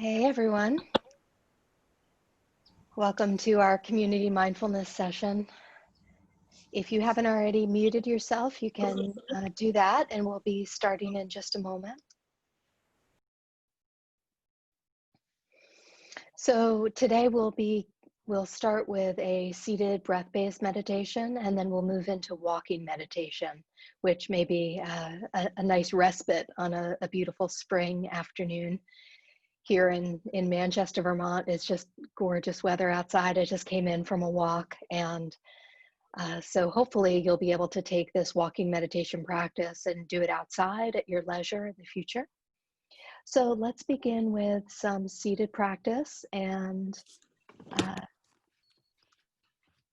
Hey everyone, welcome to our community mindfulness session. If you haven't already muted yourself, you can do that, and we'll be starting in just a moment. So today we'll start with a seated breath-based meditation, and then we'll move into walking meditation, which may be a nice respite on a beautiful spring afternoon. Here in Manchester, Vermont. It's just gorgeous weather outside. I just came in from a walk, and so hopefully you'll be able to take this walking meditation practice and do it outside at your leisure in the future. So let's begin with some seated practice, and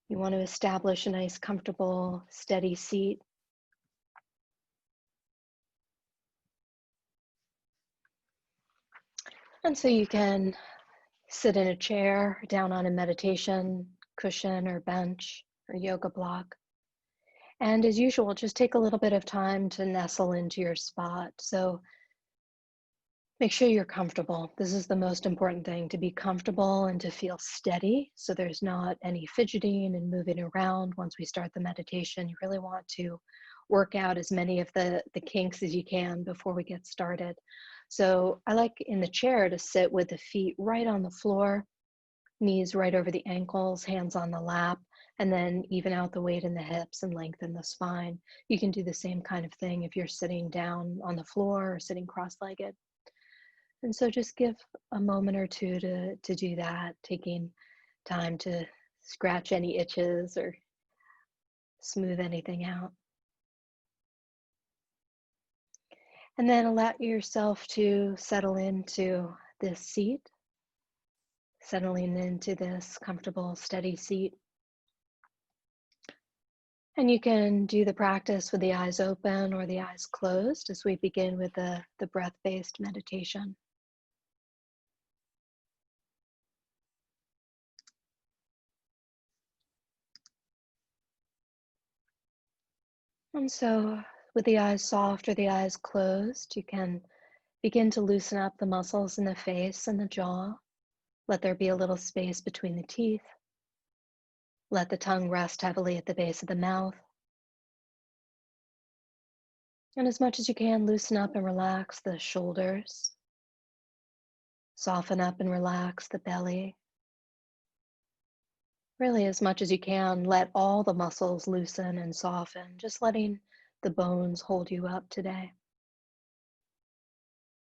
you want to establish a nice, comfortable, steady seat. And so you can sit in a chair, down on a meditation cushion or bench or yoga block. And as usual, just take a little bit of time to nestle into your spot. So make sure you're comfortable. This is the most important thing, to be comfortable and to feel steady. So there's not any fidgeting and moving around. Once we start the meditation, you really want to work out as many of the kinks as you can before we get started. So I like in the chair to sit with the feet right on the floor, knees right over the ankles, hands on the lap, and then even out the weight in the hips and lengthen the spine. You can do the same kind of thing if you're sitting down on the floor or sitting cross-legged. And so just give a moment or two to do that, taking time to scratch any itches or smooth anything out. And then allow yourself to settle into this seat, settling into this comfortable, steady seat. And you can do the practice with the eyes open or the eyes closed as we begin with the breath-based meditation. And so with the eyes soft or the eyes closed, you can begin to loosen up the muscles in the face and the jaw. Let there be a little space between the teeth. Let the tongue rest heavily at the base of the mouth. And as much as you can, loosen up and relax the shoulders. Soften up and relax the belly. Really, as much as you can, let all the muscles loosen and soften, just letting the bones hold you up today.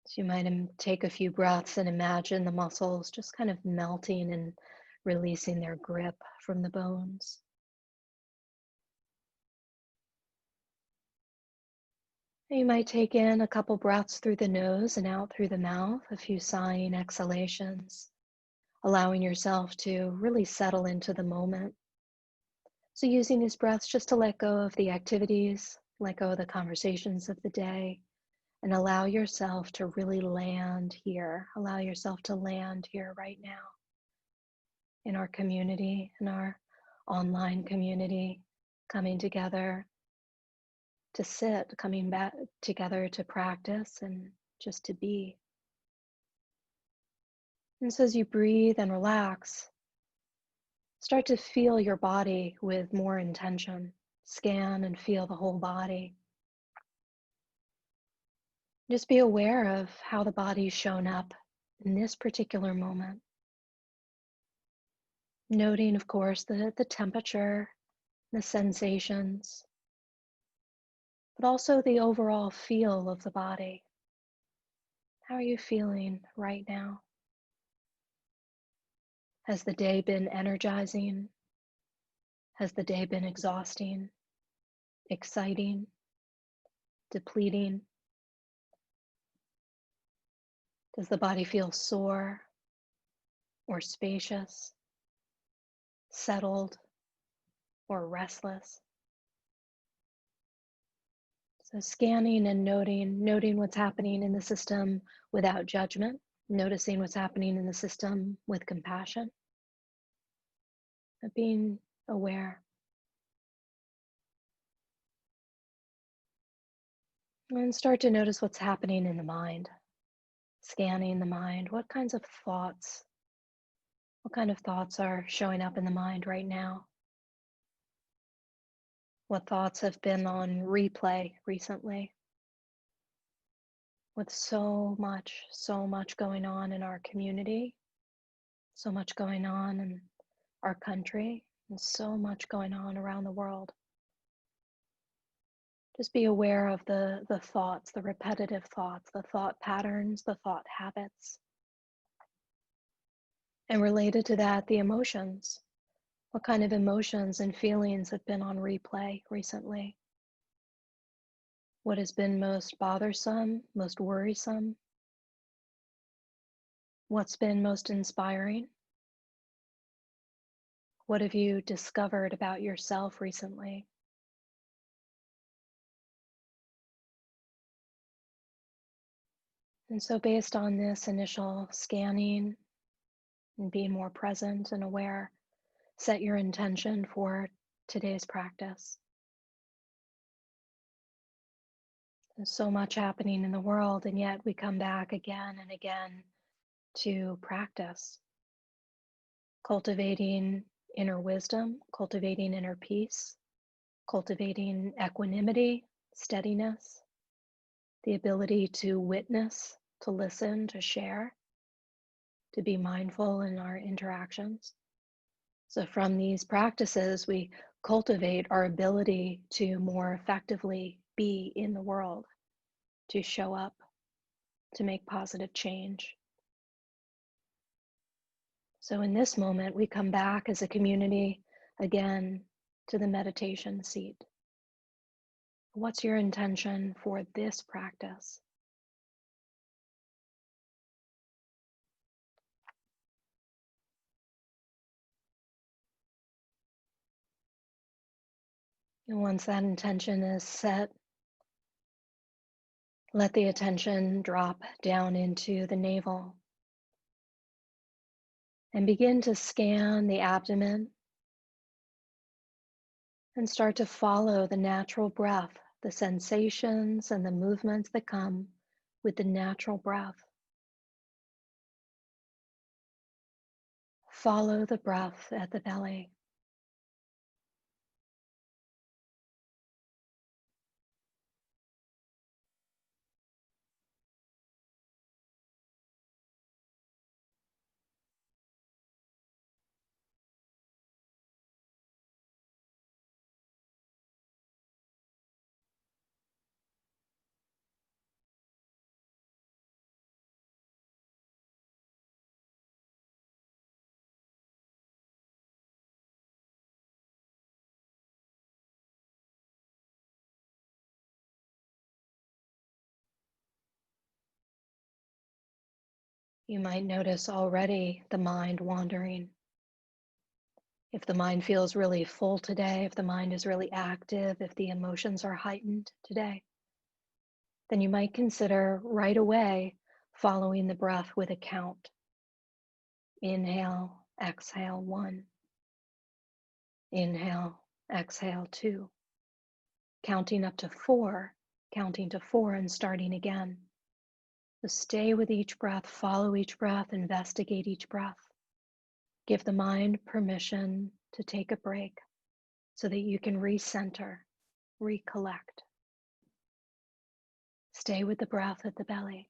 So you might take a few breaths and imagine the muscles just kind of melting and releasing their grip from the bones. You might take in a couple breaths through the nose and out through the mouth, a few sighing exhalations, allowing yourself to really settle into the moment. So using these breaths just to let go of the activities, let go of the conversations of the day, and allow yourself to really land here. Allow yourself to land here right now in our community, in our online community, coming together to sit, coming back together to practice and just to be. And so as you breathe and relax, start to feel your body with more intention. Scan and feel the whole body. Just be aware of how the body's shown up in this particular moment. Noting, of course, the temperature, the sensations, but also the overall feel of the body. How are you feeling right now? Has the day been energizing? Has the day been exhausting, exciting, depleting? Does the body feel sore or spacious, settled or restless? So scanning and noting what's happening in the system without judgment, noticing what's happening in the system with compassion, but being aware. And start to notice what's happening in the mind. scanning the mind. What kind of thoughts are showing up in the mind right now? What thoughts have been on replay recently? With so much going on in our community, so much going on in our country, and so much going on around the world. Just be aware of the thoughts, the repetitive thoughts, the thought patterns, the thought habits. And related to that, the emotions. What kind of emotions and feelings have been on replay recently? What has been most bothersome, most worrisome? What's been most inspiring? What have you discovered about yourself recently? And so, based on this initial scanning and being more present and aware, set your intention for today's practice. There's so much happening in the world, and yet we come back again and again to practice, cultivating inner wisdom, cultivating inner peace, cultivating equanimity, steadiness, the ability to witness, to listen, to share, to be mindful in our interactions. So, from these practices, we cultivate our ability to more effectively be in the world, to show up, to make positive change. So, in this moment, we come back as a community again to the meditation seat. What's your intention for this practice? And once that intention is set, let the attention drop down into the navel and begin to scan the abdomen and start to follow the natural breath, the sensations and the movements that come with the natural breath. Follow the breath at the belly. You might notice already the mind wandering. If the mind feels really full today, if the mind is really active, if the emotions are heightened today, then you might consider right away following the breath with a count. Inhale, exhale, 1. Inhale, exhale, 2. Counting up to 4, counting to 4 and starting again. So stay with each breath, follow each breath, investigate each breath. Give the mind permission to take a break so that you can recenter, recollect. Stay with the breath at the belly.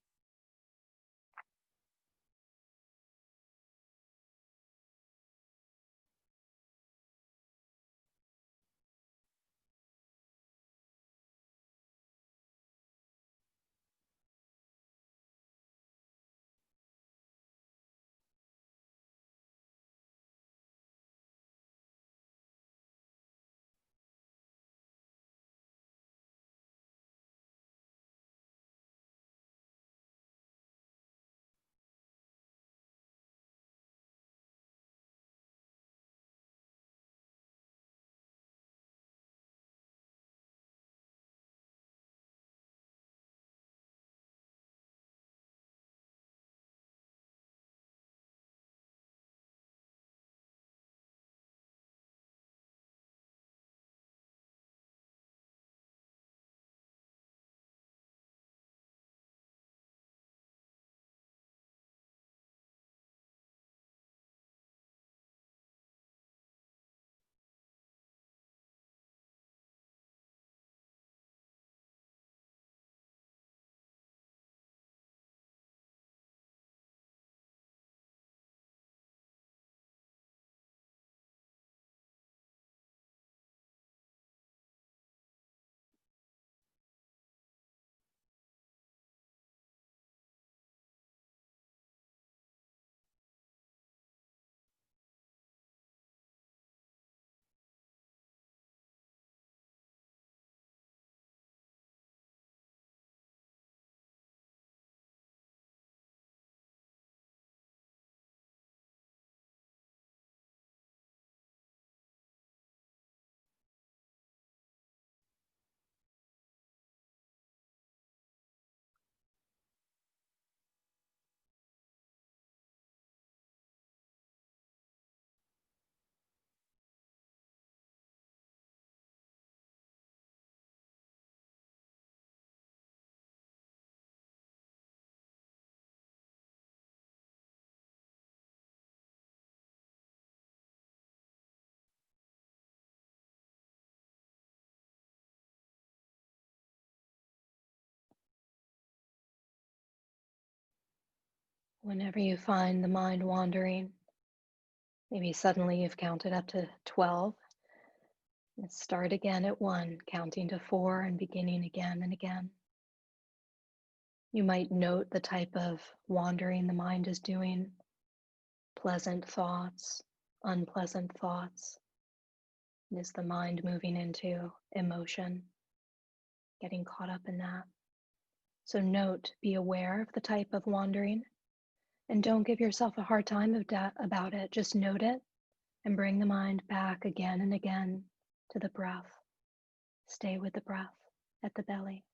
Whenever you find the mind wandering, maybe suddenly you've counted up to 12, and start again at 1, counting to 4 and beginning again and again. You might note the type of wandering the mind is doing, pleasant thoughts, unpleasant thoughts. Is the mind moving into emotion, getting caught up in that? So note, be aware of the type of wandering, and don't give yourself a hard time about it. Just note it and bring the mind back again and again to the breath. Stay with the breath at the belly.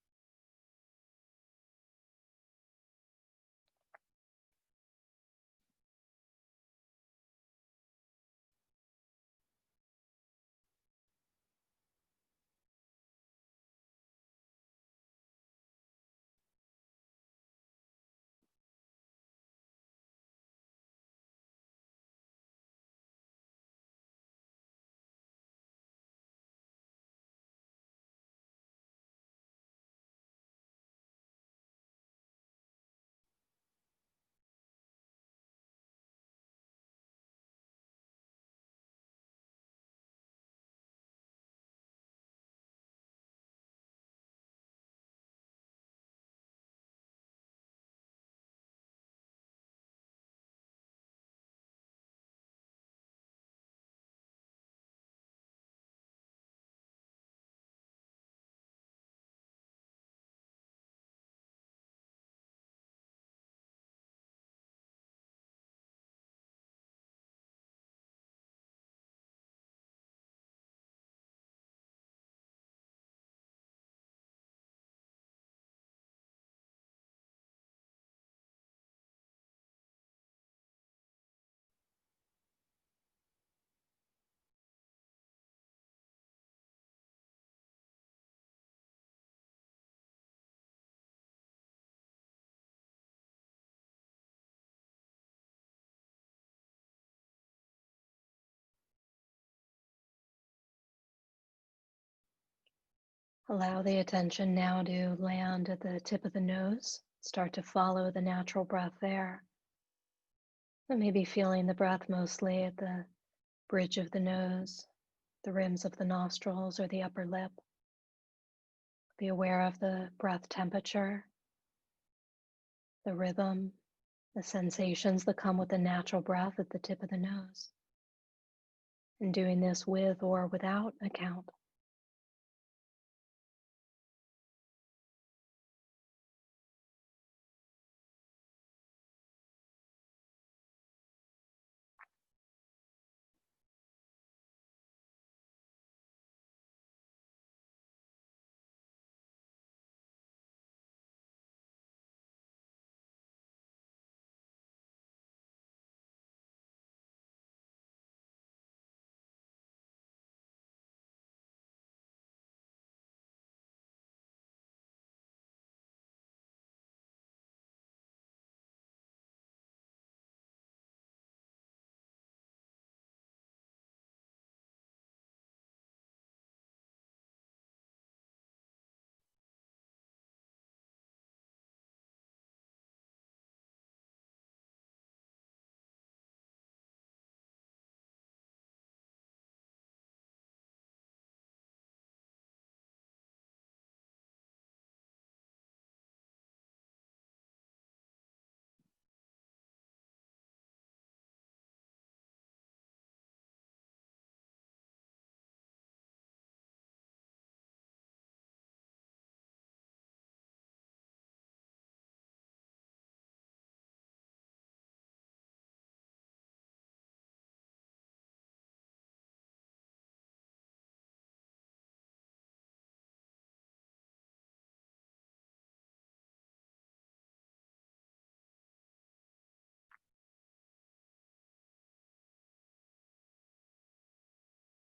Allow the attention now to land at the tip of the nose. Start to follow the natural breath there. And maybe feeling the breath mostly at the bridge of the nose, the rims of the nostrils, or the upper lip. Be aware of the breath temperature, the rhythm, the sensations that come with the natural breath at the tip of the nose. And doing this with or without a count.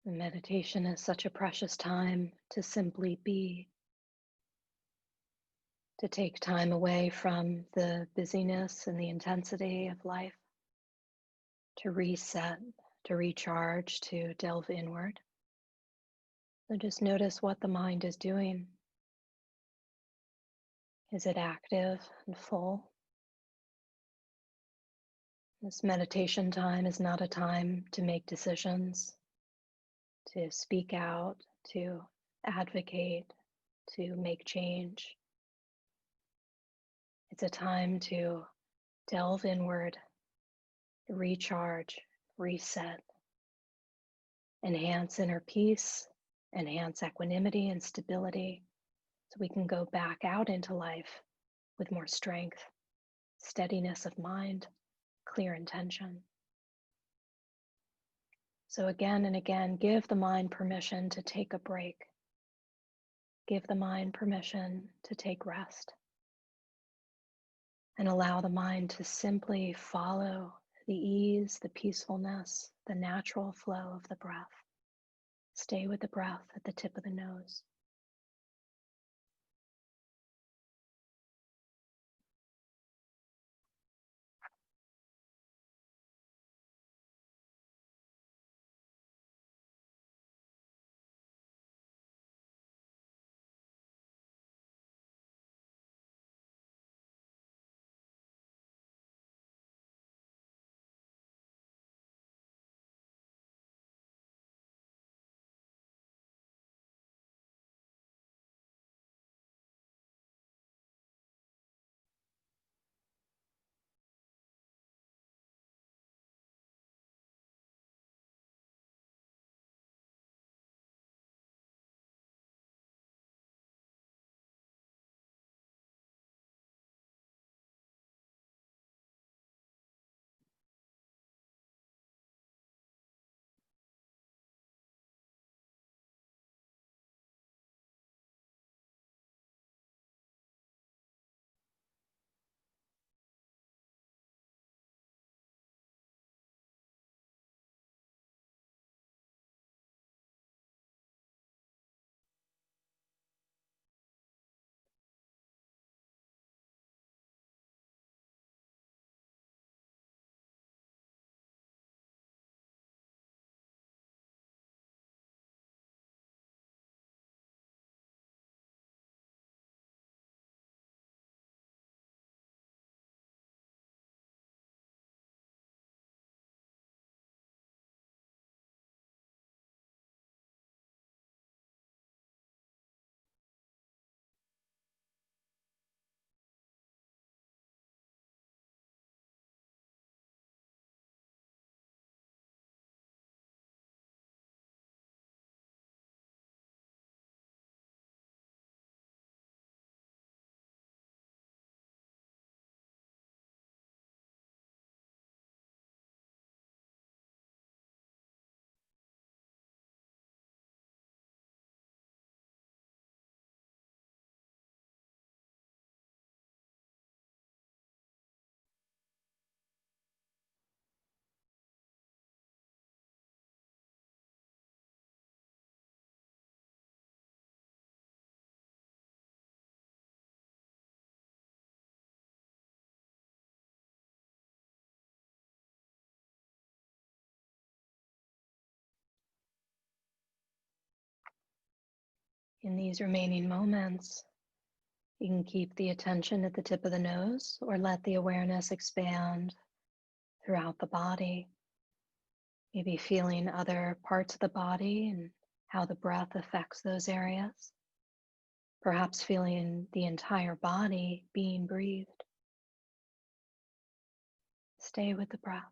The meditation is such a precious time to simply be, to take time away from the busyness and the intensity of life, to reset, to recharge, to delve inward. So just notice what the mind is doing. Is it active and full? This meditation time is not a time to make decisions, to speak out, to advocate, to make change. It's a time to delve inward, recharge, reset, enhance inner peace, enhance equanimity and stability, so we can go back out into life with more strength, steadiness of mind, clear intention. So again and again, give the mind permission to take a break. Give the mind permission to take rest. And allow the mind to simply follow the ease, the peacefulness, the natural flow of the breath. Stay with the breath at the tip of the nose. In these remaining moments, you can keep the attention at the tip of the nose or let the awareness expand throughout the body, maybe feeling other parts of the body and how the breath affects those areas. Perhaps feeling the entire body being breathed. Stay with the breath.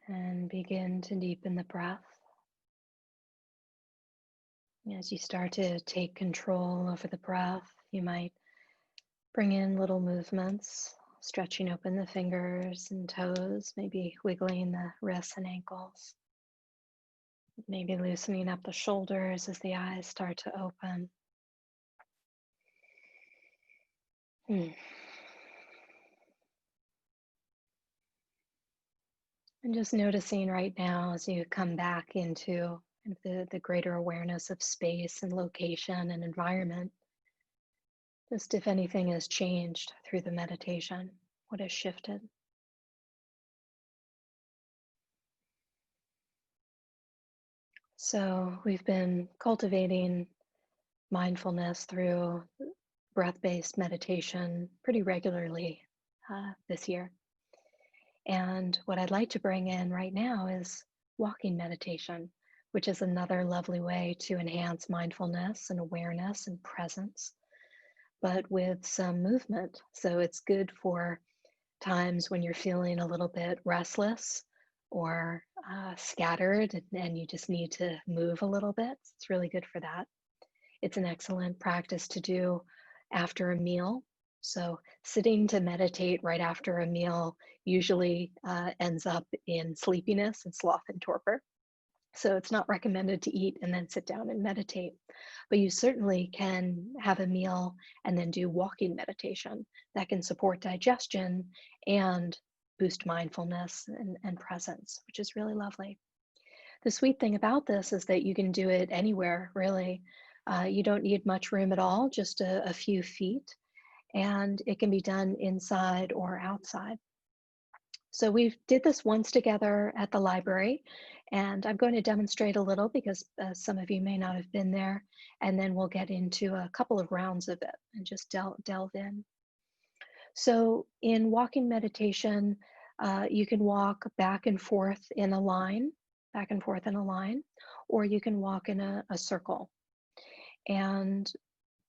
And begin to deepen the breath. As you start to take control over the breath, you might bring in little movements, stretching open the fingers and toes, maybe wiggling the wrists and ankles, maybe loosening up the shoulders as the eyes start to open. Hmm. And just noticing right now as you come back into kind of the greater awareness of space and location and environment, just if anything has changed through the meditation, what has shifted. So we've been cultivating mindfulness through breath-based meditation pretty regularly this year. And what I'd like to bring in right now is walking meditation, which is another lovely way to enhance mindfulness and awareness and presence, but with some movement. So it's good for times when you're feeling a little bit restless or scattered and you just need to move a little bit. It's really good for that. It's an excellent practice to do after a meal. So, sitting to meditate right after a meal usually ends up in sleepiness and sloth and torpor. So, it's not recommended to eat and then sit down and meditate. But you certainly can have a meal and then do walking meditation that can support digestion and boost mindfulness and presence, which is really lovely. The sweet thing about this is that you can do it anywhere, really. You don't need much room at all, just a few feet, and it can be done inside or outside. So we did this once together at the library, and I'm going to demonstrate a little because some of you may not have been there, and then we'll get into a couple of rounds of it and just delve in. So in walking meditation, you can walk back and forth in a line, back and forth in a line, or you can walk in a circle. And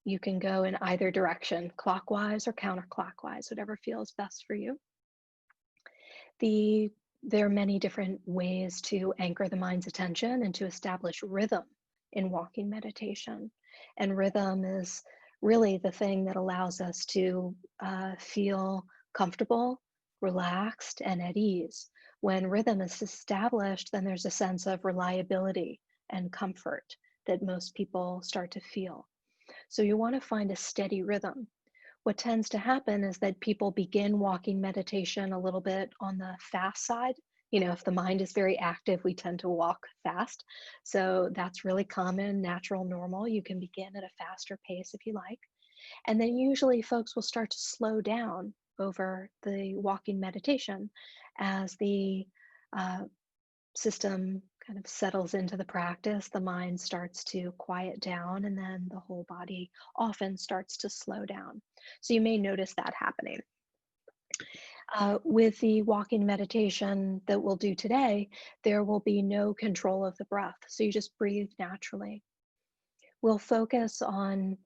you can go in either direction, clockwise or counterclockwise, whatever feels best for you. The There are many different ways to anchor the mind's attention and to establish rhythm in walking meditation. And rhythm is really the thing that allows us to feel comfortable, relaxed, and at ease. When rhythm is established, then there's a sense of reliability and comfort that most people start to feel. So you want to find a steady rhythm. What tends to happen is that people begin walking meditation a little bit on the fast side. You know, if the mind is very active, we tend to walk fast. So that's really common, natural, normal. You can begin at a faster pace if you like. And then usually folks will start to slow down over the walking meditation as the uh, system kind of settles into the practice, the mind starts to quiet down, and then the whole body often starts to slow down. So you may notice that happening. With the walking meditation that we'll do today, there will be no control of the breath. So you just breathe naturally. We'll focus on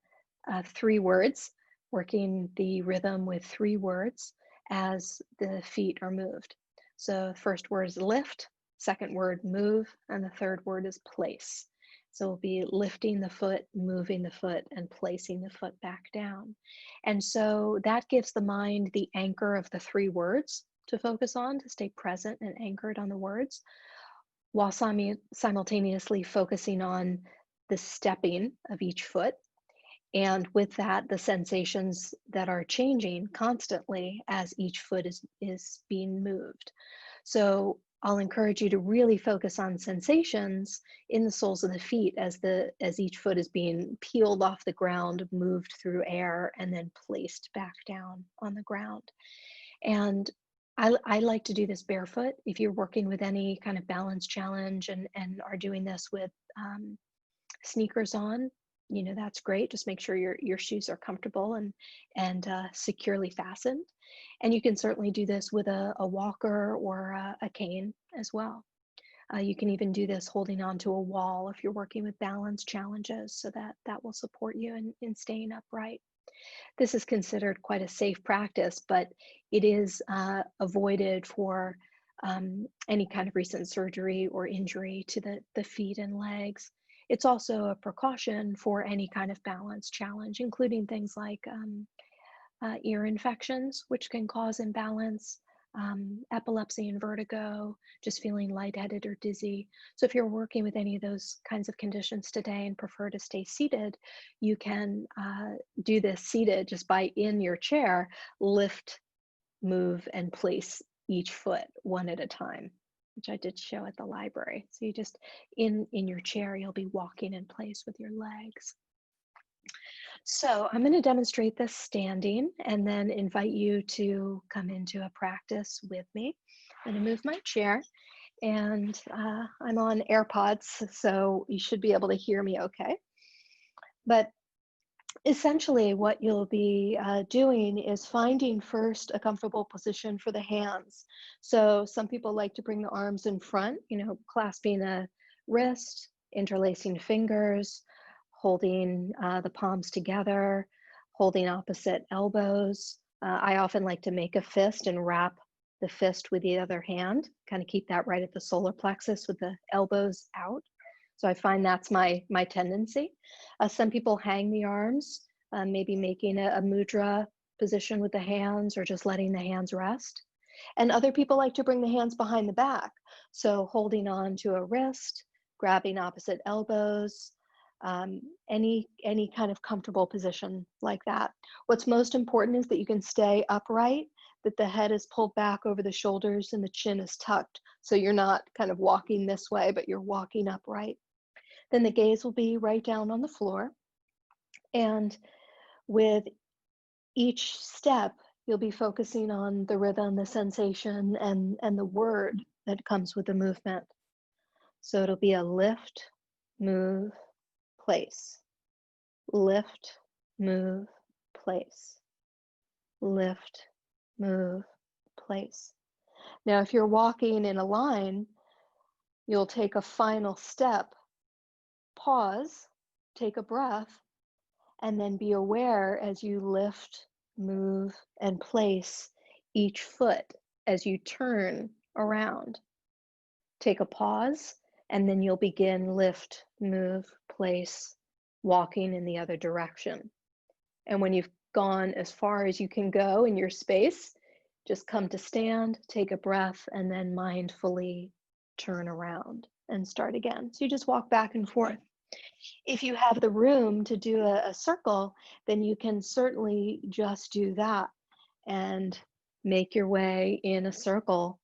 three words, working the rhythm with three words as the feet are moved. So the first word is lift, second word move, and the third word is place. So we'll be lifting the foot, moving the foot, and placing the foot back down. And so that gives the mind the anchor of the three words to focus on, to stay present and anchored on the words, while simultaneously focusing on the stepping of each foot. And with that, the sensations that are changing constantly as each foot is being moved. So I'll encourage you to really focus on sensations in the soles of the feet as each foot is being peeled off the ground, moved through air, and then placed back down on the ground. And I like to do this barefoot. If you're working with any kind of balance challenge and are doing this with sneakers on, you know, that's great. Just make sure your shoes are comfortable and securely fastened. And you can certainly do this with a walker or a cane as well. You can even do this holding onto a wall if you're working with balance challenges, so that will support you in staying upright. This is considered quite a safe practice, but it is avoided for any kind of recent surgery or injury to the feet and legs. It's also a precaution for any kind of balance challenge, including things like ear infections, which can cause imbalance, epilepsy and vertigo, just feeling lightheaded or dizzy. So, if you're working with any of those kinds of conditions today and prefer to stay seated, you can do this seated just by in your chair, lift, move, and place each foot one at a time, which I did show at the library. So, you just in your chair, you'll be walking in place with your legs. So I'm going to demonstrate this standing and then invite you to come into a practice with me. I'm going to move my chair and I'm on AirPods, so you should be able to hear me okay. But essentially what you'll be doing is finding first a comfortable position for the hands. So some people like to bring the arms in front, clasping a wrist, interlacing fingers, holding the palms together, holding opposite elbows. I often like to make a fist and wrap the fist with the other hand, kind of keep that right at the solar plexus with the elbows out. So I find that's my tendency. Some people hang the arms, maybe making a mudra position with the hands or just letting the hands rest. And other people like to bring the hands behind the back. So holding on to a wrist, grabbing opposite elbows, any kind of comfortable position like that. What's most important is that you can stay upright, that the head is pulled back over the shoulders and the chin is tucked. So you're not kind of walking this way, but you're walking upright. Then the gaze will be right down on the floor. And with each step, you'll be focusing on the rhythm, the sensation, and the word that comes with the movement. So it'll be a lift, move, place. Lift, move, place. Lift, move, place. Now, if you're walking in a line, you'll take a final step, pause, take a breath, and then be aware as you lift, move, and place each foot as you turn around. Take a pause, and then you'll begin lift, move, place, walking in the other direction. And when you've gone as far as you can go in your space, just come to stand, take a breath, and then mindfully turn around and start again. So you just walk back and forth. If you have the room to do a circle, then you can certainly just do that and make your way in a circle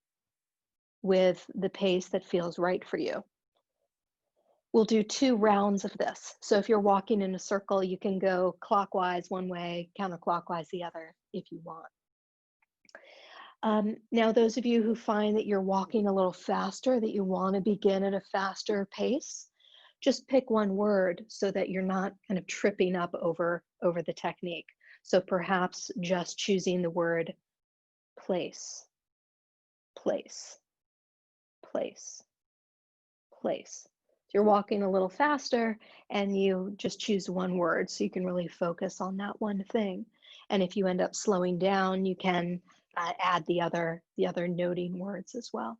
with the pace that feels right for you. We'll do 2 rounds of this. So if you're walking in a circle, you can go clockwise one way, counterclockwise the other if you want. Now, those of you who find that you're walking a little faster, that you want to begin at a faster pace, just pick one word so that you're not kind of tripping up over the technique. So perhaps just choosing the word place, place, place, place. You're walking a little faster and you just choose one word so you can really focus on that one thing. And if you end up slowing down, you can add the other noting words as well.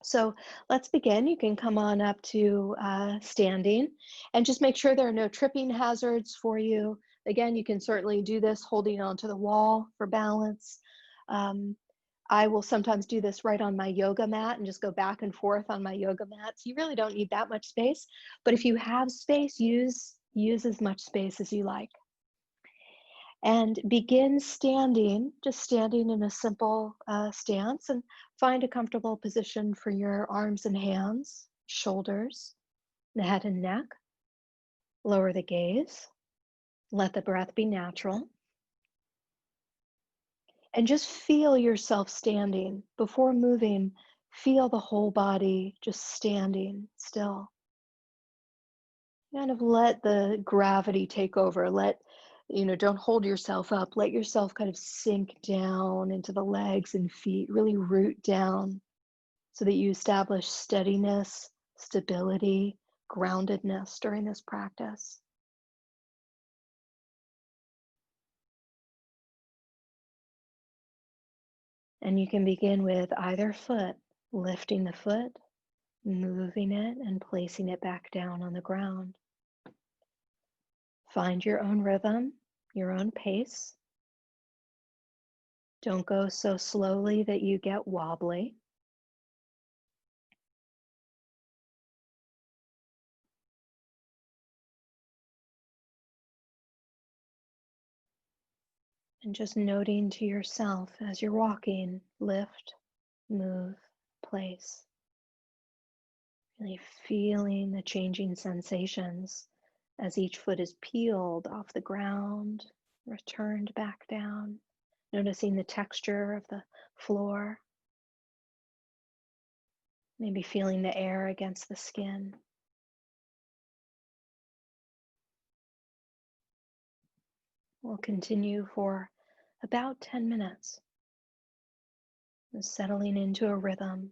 So let's begin. You can come on up to standing and just make sure there are no tripping hazards for you. Again, you can certainly do this holding onto the wall for balance. I will sometimes do this right on my yoga mat and just go back and forth on my yoga mat. So you really don't need that much space, but if you have space, use as much space as you like. And begin standing, just standing in a simple stance, and find a comfortable position for your arms and hands, shoulders, the head and neck. Lower the gaze. Let the breath be natural. And just feel yourself standing. Before moving, feel the whole body just standing still. Kind of let the gravity take over. Don't hold yourself up. Let yourself kind of sink down into the legs and feet, really root down so that you establish steadiness, stability, groundedness during this practice. And you can begin with either foot, lifting the foot, moving it, and placing it back down on the ground. Find your own rhythm, your own pace. Don't go so slowly that you get wobbly. And just noting to yourself as you're walking, lift, move, place. Really feeling the changing sensations as each foot is peeled off the ground, returned back down, noticing the texture of the floor, maybe feeling the air against the skin. We'll continue for about 10 minutes, settling into a rhythm.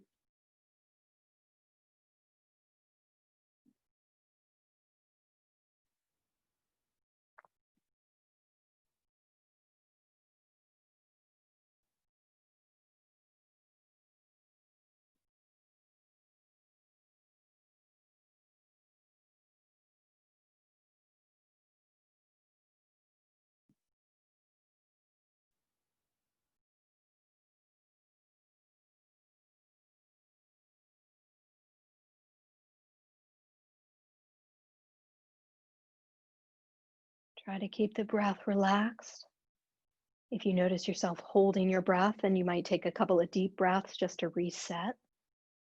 Try to keep the breath relaxed. If you notice yourself holding your breath, then you might take a couple of deep breaths just to reset.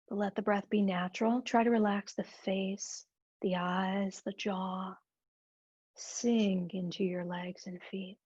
But let the breath be natural. Try to relax the face, the eyes, the jaw. Sink into your legs and feet.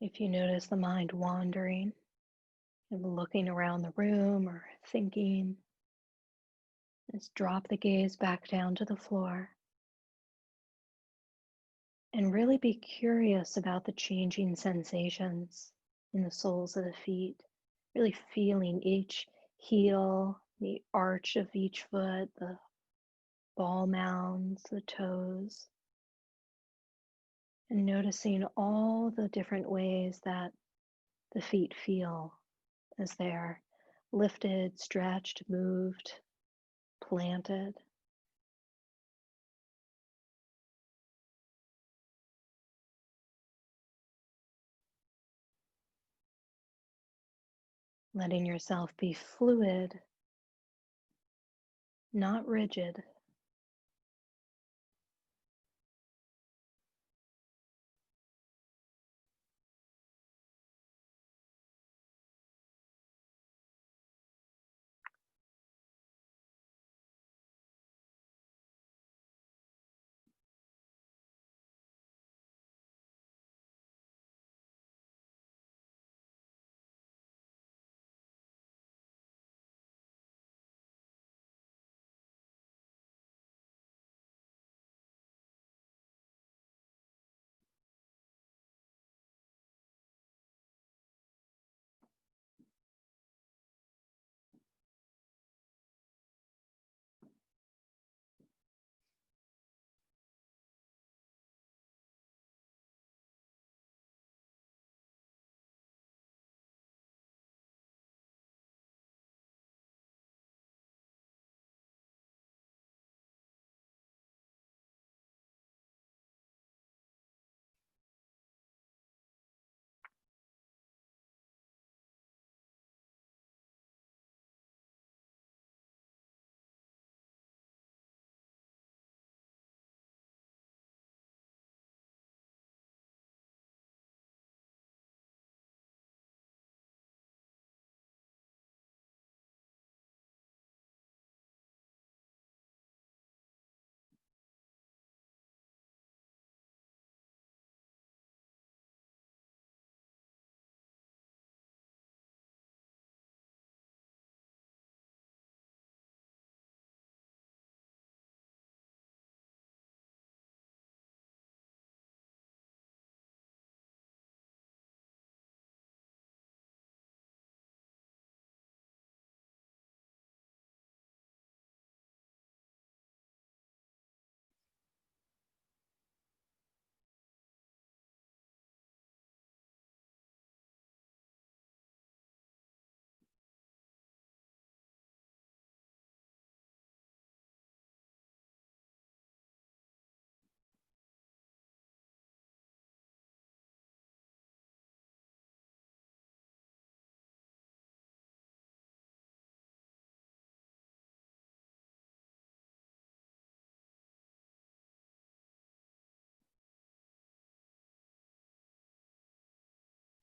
If you notice the mind wandering and looking around the room or thinking, just drop the gaze back down to the floor and really be curious about the changing sensations in the soles of the feet, really feeling each heel, the arch of each foot, the ball mounds, the toes, and noticing all the different ways that the feet feel as they're lifted, stretched, moved, planted. Letting yourself be fluid, not rigid.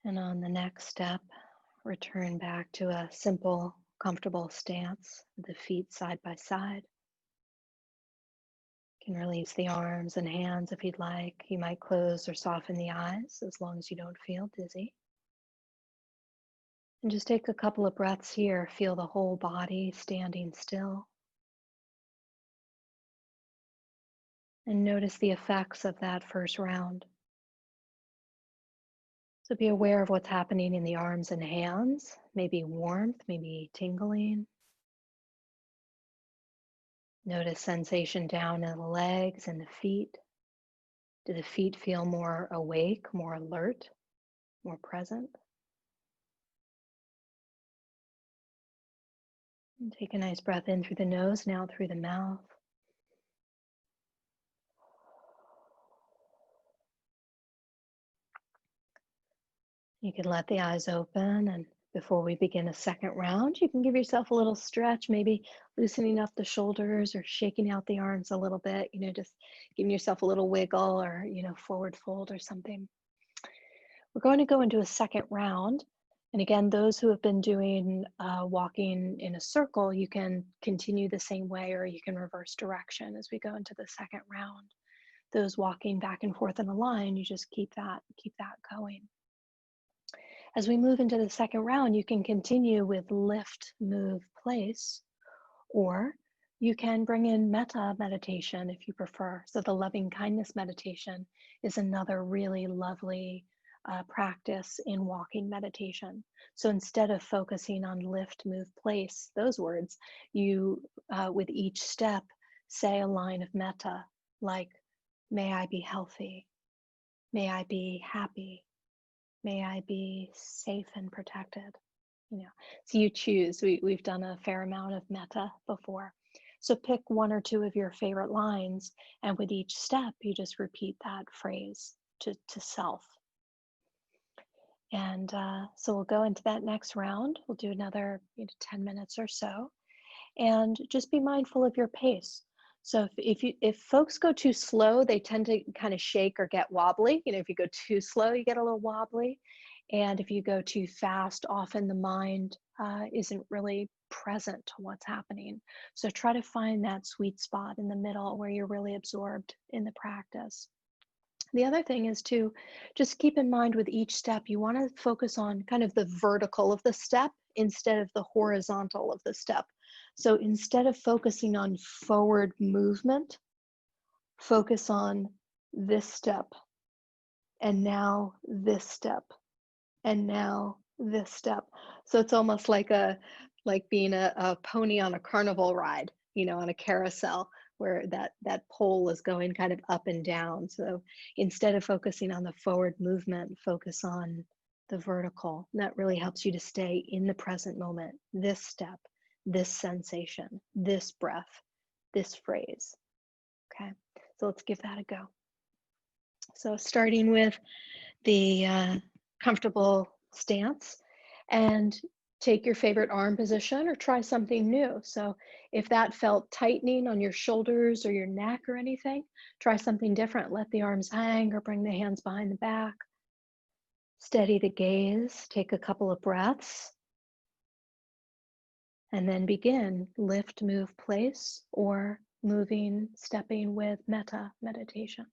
And on the next step, return back to a simple, comfortable stance with the feet side by side. You can release the arms and hands if you'd like. You might close or soften the eyes as long as you don't feel dizzy. And just take a couple of breaths here. Feel the whole body standing still. And notice the effects of that first round. So be aware of what's happening in the arms and hands, maybe warmth, maybe tingling. Notice sensation down in the legs and the feet. Do the feet feel more awake, more alert, more present? And take a nice breath in through the nose, now through the mouth. You can let the eyes open, and before we begin a second round, you can give yourself a little stretch, maybe loosening up the shoulders or shaking out the arms a little bit, just giving yourself a little wiggle or, forward fold or something. We're going to go into a second round. And again, those who have been doing walking in a circle, you can continue the same way or you can reverse direction as we go into the second round. Those walking back and forth in a line, you just keep that going. As we move into the second round, you can continue with lift, move, place, or you can bring in metta meditation if you prefer. So the loving kindness meditation is another really lovely practice in walking meditation. So instead of focusing on lift, move, place, those words, you, with each step, say a line of metta, like, may I be healthy, may I be happy, may I be safe and protected. So you choose. We've done a fair amount of metta before. So pick one or two of your favorite lines, and with each step, you just repeat that phrase to self. And so we'll go into that next round. We'll do another 10 minutes or so, and just be mindful of your pace. So if folks go too slow, they tend to kind of shake or get wobbly. If you go too slow, you get a little wobbly. And if you go too fast, often the mind isn't really present to what's happening. So try to find that sweet spot in the middle where you're really absorbed in the practice. The other thing is to just keep in mind with each step, you want to focus on kind of the vertical of the step instead of the horizontal of the step. So instead of focusing on forward movement, focus on this step, and now this step, and now this step. So it's almost like being a pony on a carnival ride, on a carousel where that pole is going kind of up and down. So instead of focusing on the forward movement, focus on the vertical. And that really helps you to stay in the present moment, this step, this sensation, this breath, this phrase. Okay, so let's give that a go. So starting with the comfortable stance, and take your favorite arm position or try something new. So if that felt tightening on your shoulders or your neck or anything, try something different. Let the arms hang or bring the hands behind the back. Steady the gaze, take a couple of breaths, and then begin lift, move, place, or moving, stepping with metta meditation.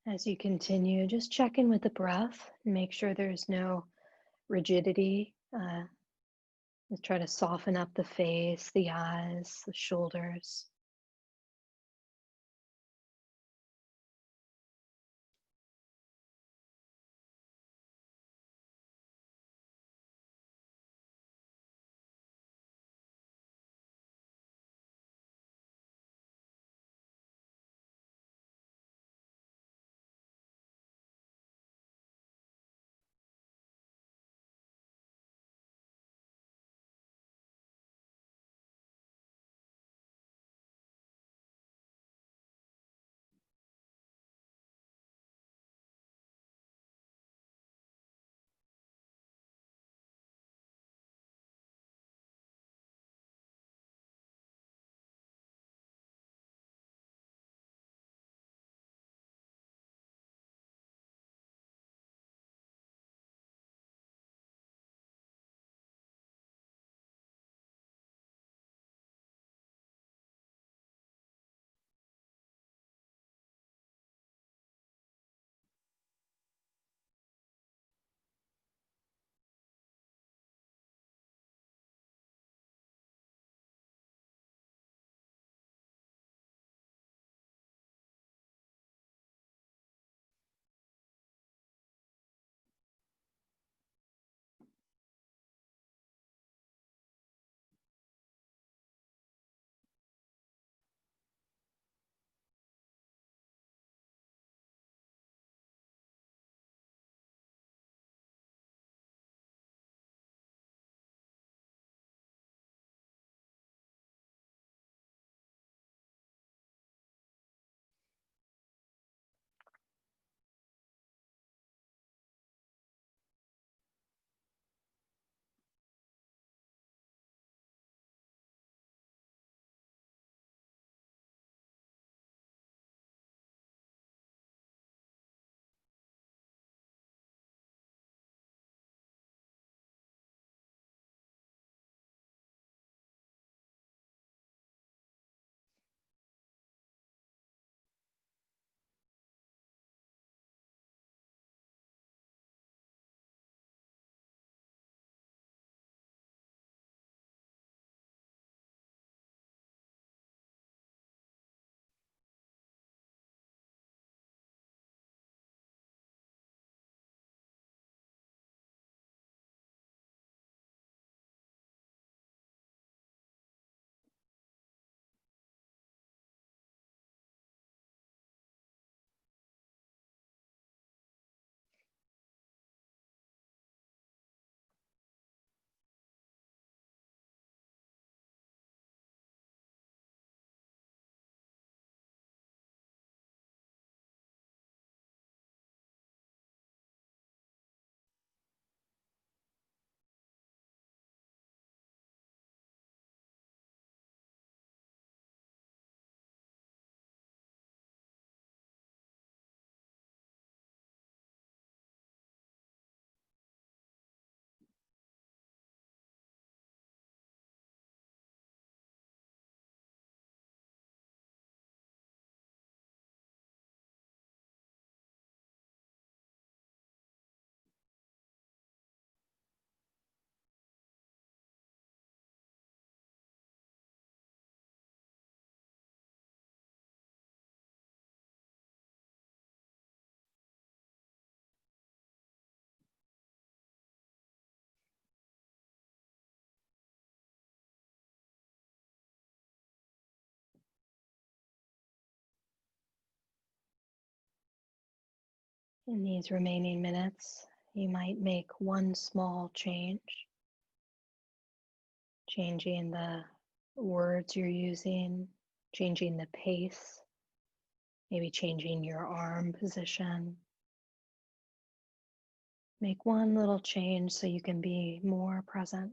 As you continue, just check in with the breath and make sure there's no rigidity. Just try to soften up the face, the eyes, the shoulders. In these remaining minutes, you might make one small change, changing the words you're using, changing the pace, maybe changing your arm position. Make one little change so you can be more present.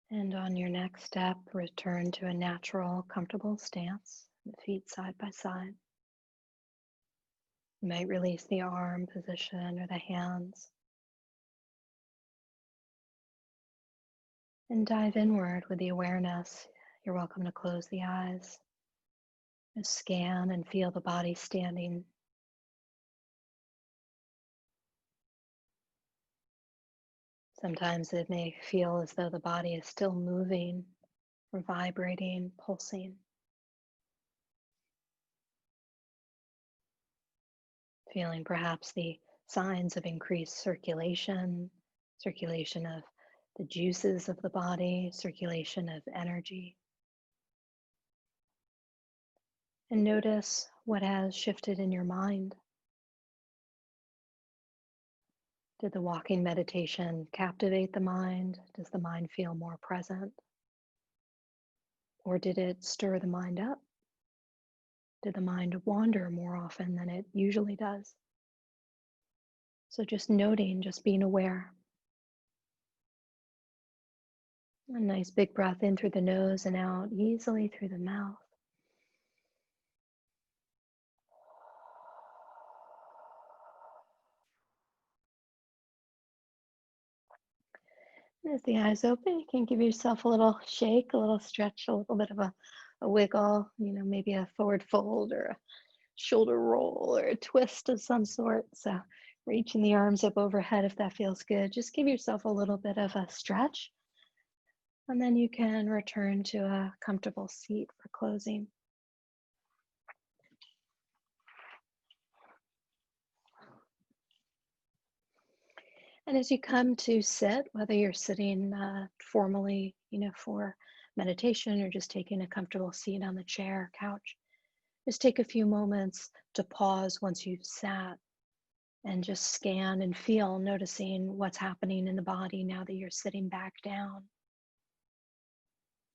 And on your next step, return to a natural, comfortable stance, the feet side by side. You might release the arm position or the hands and dive inward with the awareness. You're welcome to close the eyes. Just scan and feel the body standing. Sometimes it may feel as though the body is still moving or vibrating, pulsing. Feeling perhaps the signs of increased circulation of the juices of the body, circulation of energy. And notice what has shifted in your mind. Did the walking meditation captivate the mind? Does the mind feel more present? Or did it stir the mind up? Did the mind wander more often than it usually does? So just noting, just being aware. A nice big breath in through the nose and out easily through the mouth. And as the eyes open, you can give yourself a little shake, a little stretch, a little bit of a wiggle, maybe a forward fold or a shoulder roll or a twist of some sort. So reaching the arms up overhead if that feels good. Just give yourself a little bit of a stretch. And then you can return to a comfortable seat for closing. And as you come to sit, whether you're sitting formally, for meditation or just taking a comfortable seat on the chair, couch, just take a few moments to pause once you've sat and just scan and feel, noticing what's happening in the body now that you're sitting back down.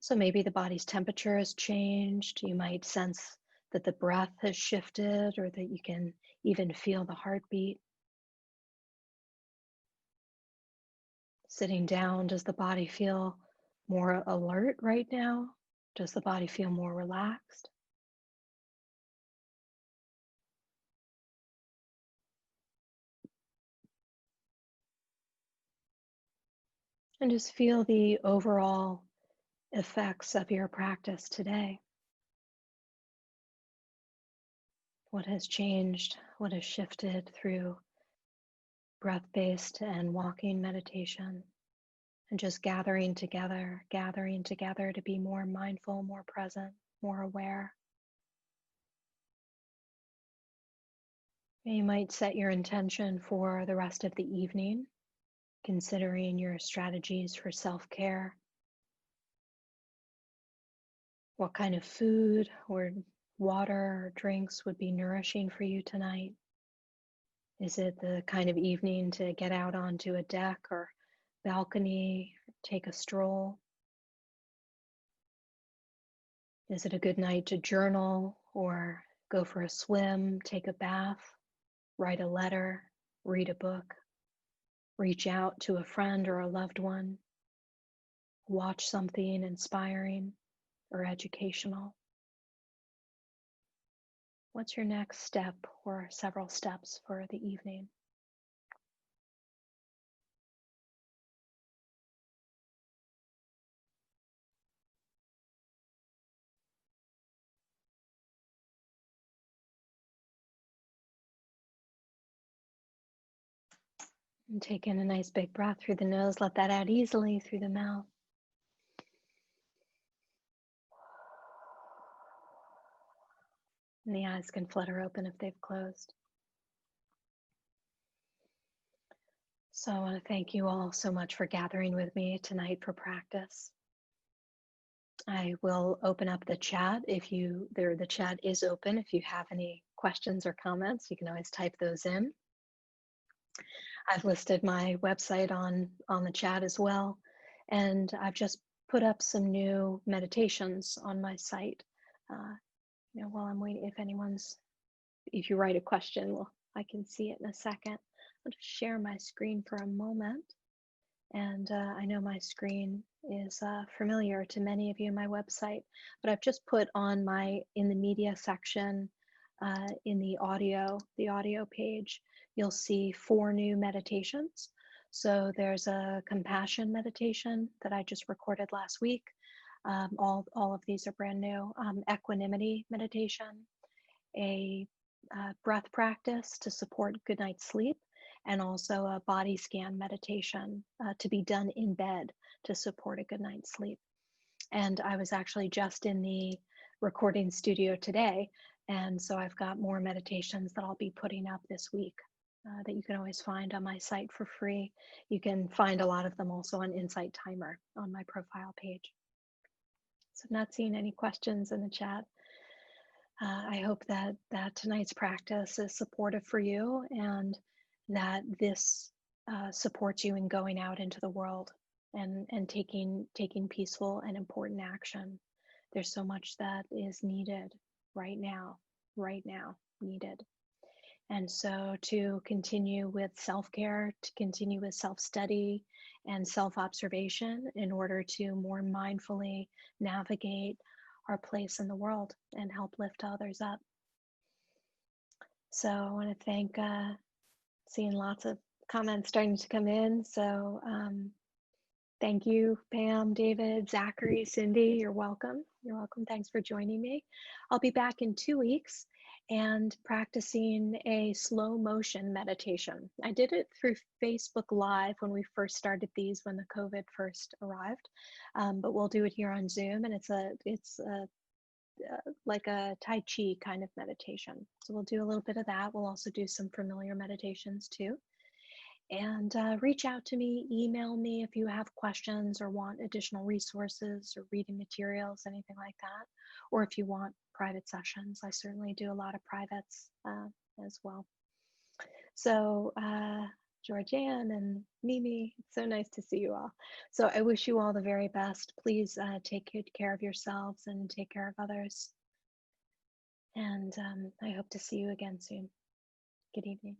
So maybe the body's temperature has changed. You might sense that the breath has shifted or that you can even feel the heartbeat. Sitting down, does the body feel more alert right now? Does the body feel more relaxed? And just feel the overall effects of your practice today. What has changed? What has shifted through breath-based and walking meditation? And just gathering together to be more mindful, more present, more aware. You might set your intention for the rest of the evening, considering your strategies for self-care. What kind of food or water or drinks would be nourishing for you tonight? Is it the kind of evening to get out onto a deck or balcony, take a stroll? Is it a good night to journal or go for a swim, take a bath, write a letter, read a book, reach out to a friend or a loved one, watch something inspiring or educational? What's your next step or several steps for the evening? And take in a nice big breath through the nose. Let that out easily through the mouth. And the eyes can flutter open if they've closed. So I want to thank you all so much for gathering with me tonight for practice. I will open up the chat the chat is open. If you have any questions or comments, you can always type those in. I've listed my website on the chat as well. And I've just put up some new meditations on my site. While I'm waiting, if you write a question, I can see it in a second. I'll just share my screen for a moment And I know my screen is familiar to many of you on my website, but I've just put on in the media section, in the audio page, you'll see 4 new meditations. So there's a compassion meditation that I just recorded last week. All of these are brand new. Equanimity meditation, a breath practice to support good night's sleep, and also a body scan meditation to be done in bed to support a good night's sleep. And I was actually just in the recording studio today, and so I've got more meditations that I'll be putting up this week that you can always find on my site for free. You can find a lot of them also on Insight Timer on my profile page. So I'm not seeing any questions in the chat. I hope that tonight's practice is supportive for you, and that this supports you in going out into the world and taking peaceful and important action. There's so much that is needed right now needed. And so to continue with self-care, to continue with self-study and self-observation in order to more mindfully navigate our place in the world and help lift others up. So I want to thank, seeing lots of comments starting to come in. So thank you, Pam, David, Zachary, Cindy, you're welcome. You're welcome. Thanks for joining me. I'll be back in 2 weeks and practicing a slow motion meditation. I did it through Facebook Live when we first started these, when the COVID first arrived, but we'll do it here on Zoom, and it's like a Tai Chi kind of meditation. So we'll do a little bit of that. We'll also do some familiar meditations too. And reach out to me, email me if you have questions or want additional resources or reading materials, anything like that. Or if you want private sessions, I certainly do a lot of privates as well. So Georgianne and Mimi, it's so nice to see you all. So I wish you all the very best. Please take good care of yourselves and take care of others. And I hope to see you again soon. Good evening.